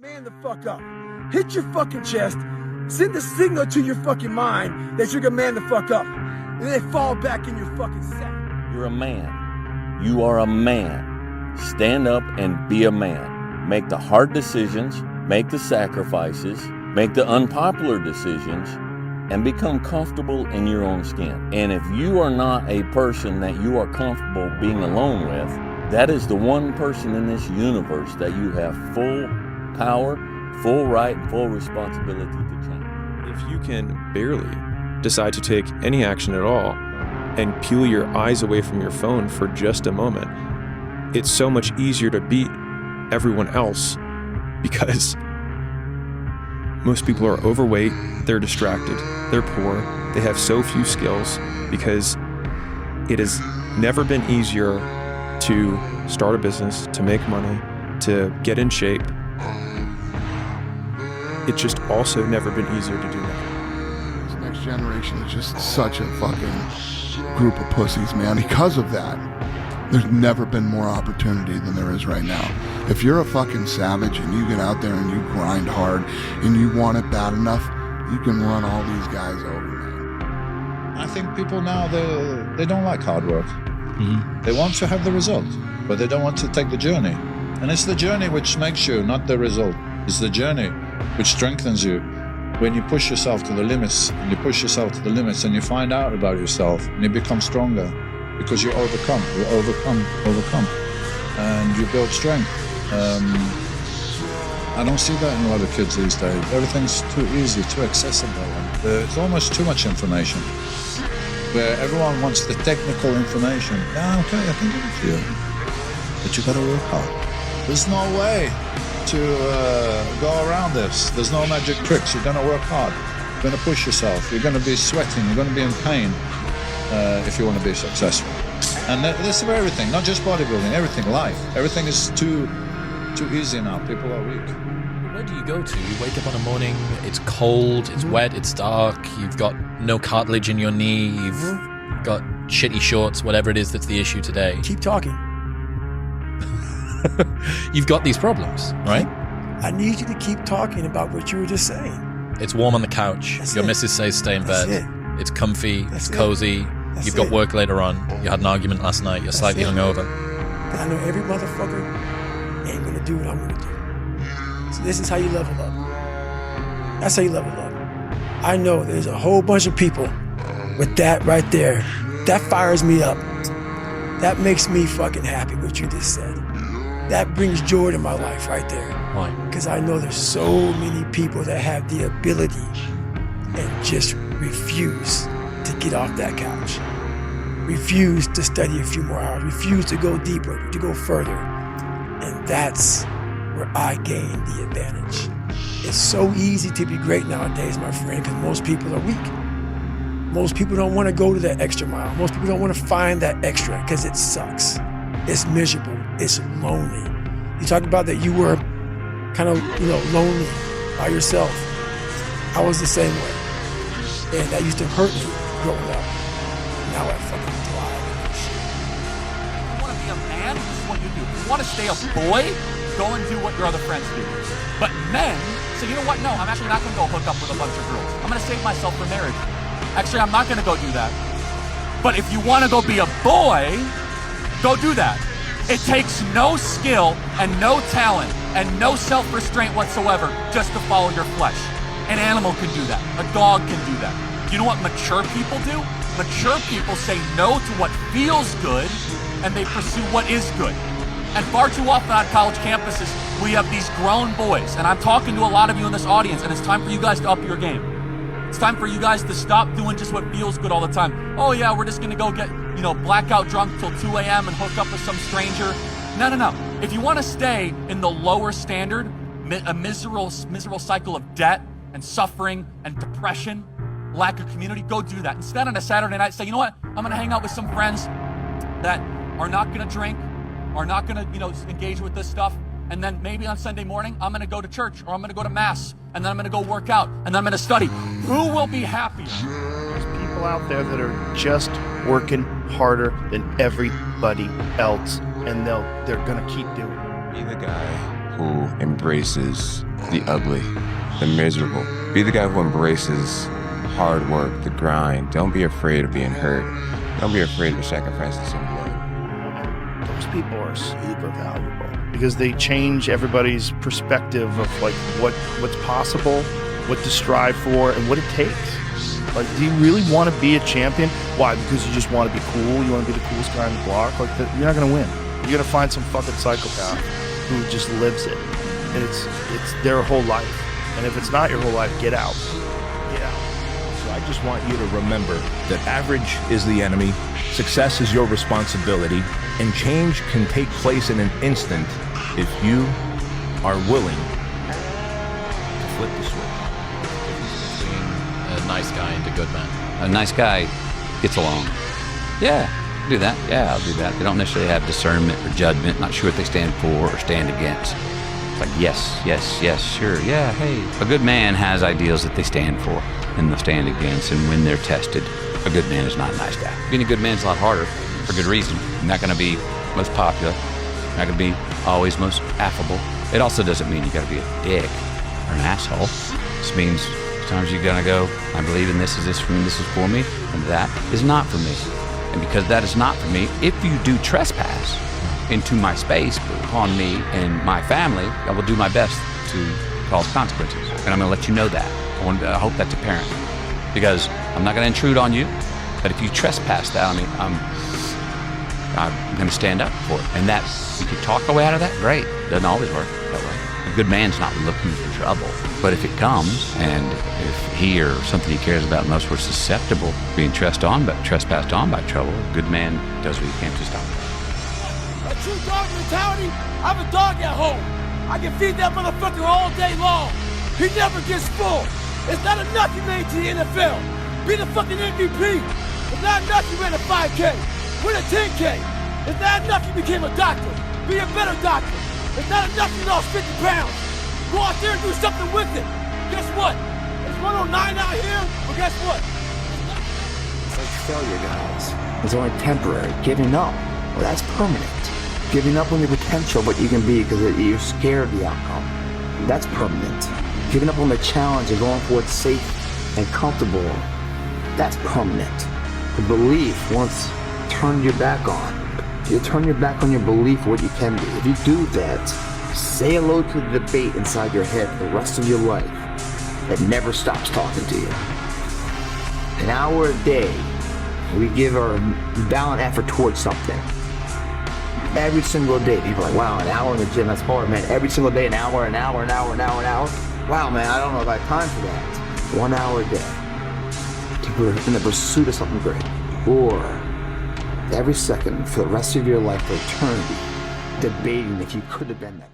Man the fuck up. Hit your fucking chest. Send a signal to your fucking mind that you're gonna man the fuck up. And then fall back in your fucking sack. You're a man. You are a man. Stand up and be a man. Make the hard decisions, make the sacrifices, make the unpopular decisions, and become comfortable in your own skin. And if you are not a person that you are comfortable being alone with, that is the one person in this universe that you have full power, full right, and full responsibility to change. If you can barely decide to take any action at all and peel your eyes away from your phone for just a moment, it's so much easier to beat everyone else because most people are overweight, they're distracted, they're poor, they have so few skills because it has never been easier to start a business, to make money, to get in shape. It's just also never been easier to do that. This next generation is just such a fucking group of pussies, man. Because of that, there's never been more opportunity than there is right now. If you're a fucking savage and you get out there and you grind hard and you want it bad enough, you can run all these guys over, man. I think people now, they don't like hard work. Mm-hmm. They want to have the result, but they don't want to take the journey. And it's the journey which makes you, not the result. It's the journey which strengthens you. When you push yourself to the limits, and you push yourself to the limits, and you find out about yourself, and you become stronger because you overcome, and you build strength. I don't see that in a lot of kids these days. Everything's too easy, too accessible. It's almost too much information, where everyone wants the technical information. Yeah, okay, I can give it to you, but you gotta work hard. There's no way to go around this. There's no magic tricks. You're gonna work hard. You're gonna push yourself. You're gonna be sweating. You're gonna be in pain if you want to be successful. And this is for everything, not just bodybuilding. Everything, life. Everything is too easy now. People are weak. Where do you go to? You wake up on a morning, it's cold, it's wet, it's dark, you've got no cartilage in your knee, you've got shitty shorts, whatever it is that's the issue today. Keep talking. You've got these problems, right? I need you to keep talking about what you were just saying. It's warm on the couch. That's Your it. missus says stay in That's bed. it. It's comfy, That's it's it. cozy. That's You've got it. work later on. You had an argument last night. You're slightly it. hungover. But I know every motherfucker ain't gonna do what I'm gonna do. So this is how you level up. That's how you level up. I know there's a whole bunch of people with that right there. That fires me up. That makes me fucking happy what you just said. That brings joy to my life right there. Why? Because I know there's so many people that have the ability and just refuse to get off that couch. Refuse to study a few more hours. Refuse to go deeper, to go further. And that's where I gain the advantage. It's so easy to be great nowadays, my friend, because most people are weak. Most people don't want to go to that extra mile. Most people don't want to find that extra because it sucks. It's miserable. It's lonely. You talked about that you were kind of, lonely by yourself. I was the same way. And that used to hurt me growing up. Now I fucking thrive in that shit. You want to be a man, this is what you do. If you want to stay a boy, go and do what your other friends do. But men say, you know what? No, I'm actually not going to go hook up with a bunch of girls. I'm going to save myself for marriage. Actually, I'm not going to go do that. But if you want to go be a boy, go do that. It takes no skill and no talent and no self-restraint whatsoever just to follow your flesh. An animal can do that. A dog can do that. You know what mature people do? Mature people say no to what feels good and they pursue what is good. And far too often on college campuses, we have these grown boys, and I'm talking to a lot of you in this audience, and it's time for you guys to up your game. It's time for you guys to stop doing just what feels good all the time. Oh yeah, we're just gonna go get, blackout drunk till 2 a.m. and hook up with some stranger. No. If you wanna stay in the lower standard, a miserable cycle of debt and suffering and depression, lack of community, go do that. Instead, on a Saturday night, say, you know what? I'm gonna hang out with some friends that are not gonna drink, are not gonna, engage with this stuff. And then maybe on Sunday morning, I'm gonna go to church or I'm gonna go to mass and then I'm gonna go work out and then I'm gonna study. Who will be happier? There's people out there that are just working harder than everybody else and they're gonna keep doing it. Be the guy who embraces the ugly, the miserable. Be the guy who embraces hard work, the grind. Don't be afraid of being hurt. Don't be afraid of sacrificing some blood. Those people are super valuable because they change everybody's perspective of like what's possible, what to strive for, and what it takes. Like, do you really want to be a champion? Why? Because you just want to be cool? You want to be the coolest guy on the block? Like, you're not going to win. You're going to find some fucking psychopath who just lives it. And it's their whole life. And if it's not your whole life, get out. Get out. So I just want you to remember that average is the enemy, success is your responsibility, and change can take place in an instant if you are willing to flip the switch. A nice guy and a good man. A nice guy gets along. Yeah, do that. Yeah, I'll do that. They don't necessarily have discernment or judgment, not sure what they stand for or stand against. It's like, yes, sure, yeah, hey. A good man has ideals that they stand for and they'll stand against, and when they're tested, a good man is not a nice guy. Being a good man is a lot harder for good reason. You're not gonna be most popular. You're not gonna be always most affable. It also doesn't mean you gotta be a dick or an asshole. It just means sometimes you're gonna go, I believe in this is for me, and that is not for me. And because that is not for me, if you do trespass into my space upon me and my family, I will do my best to cause consequences. And I'm gonna let you know that. I hope that's apparent. Because I'm not gonna intrude on you, but if you trespass that on me, I'm gonna stand up for it. And that, you can talk away out of that, great. Doesn't always work that way. A good man's not looking for trouble. But if it comes, and if he or something he cares about most were susceptible being trespassed on by trouble, a good man does what he can to stop it. A true dog mentality, I have a dog at home. I can feed that motherfucker all day long. He never gets full. It's not enough you made to the NFL. Be the fucking MVP. It's not enough you ran a 5K. Win a 10K. It's not enough you became a doctor. Be a better doctor. It's not enough you lost 50 pounds. Go out there and do something with it. Guess what? It's 109 out here, but guess what? It's like failure, guys. It's only temporary. Giving up, well, that's permanent. Giving up on your potential, what you can be because you're scared of the outcome, that's permanent. Giving up on the challenge and going for what's safe and comfortable, that's permanent. The belief, once turn your back on, you turn your back on your belief of what you can be. If you do that, say hello to the debate inside your head for the rest of your life that never stops talking to you. An hour a day, we give our valiant effort towards something. Every single day, people are like, wow, an hour in the gym, that's hard, man. Every single day, an hour. Wow, man, I don't know if I have time for that. 1 hour a day in the pursuit of something great. Or every second for the rest of your life, for eternity, debating if you could have been that.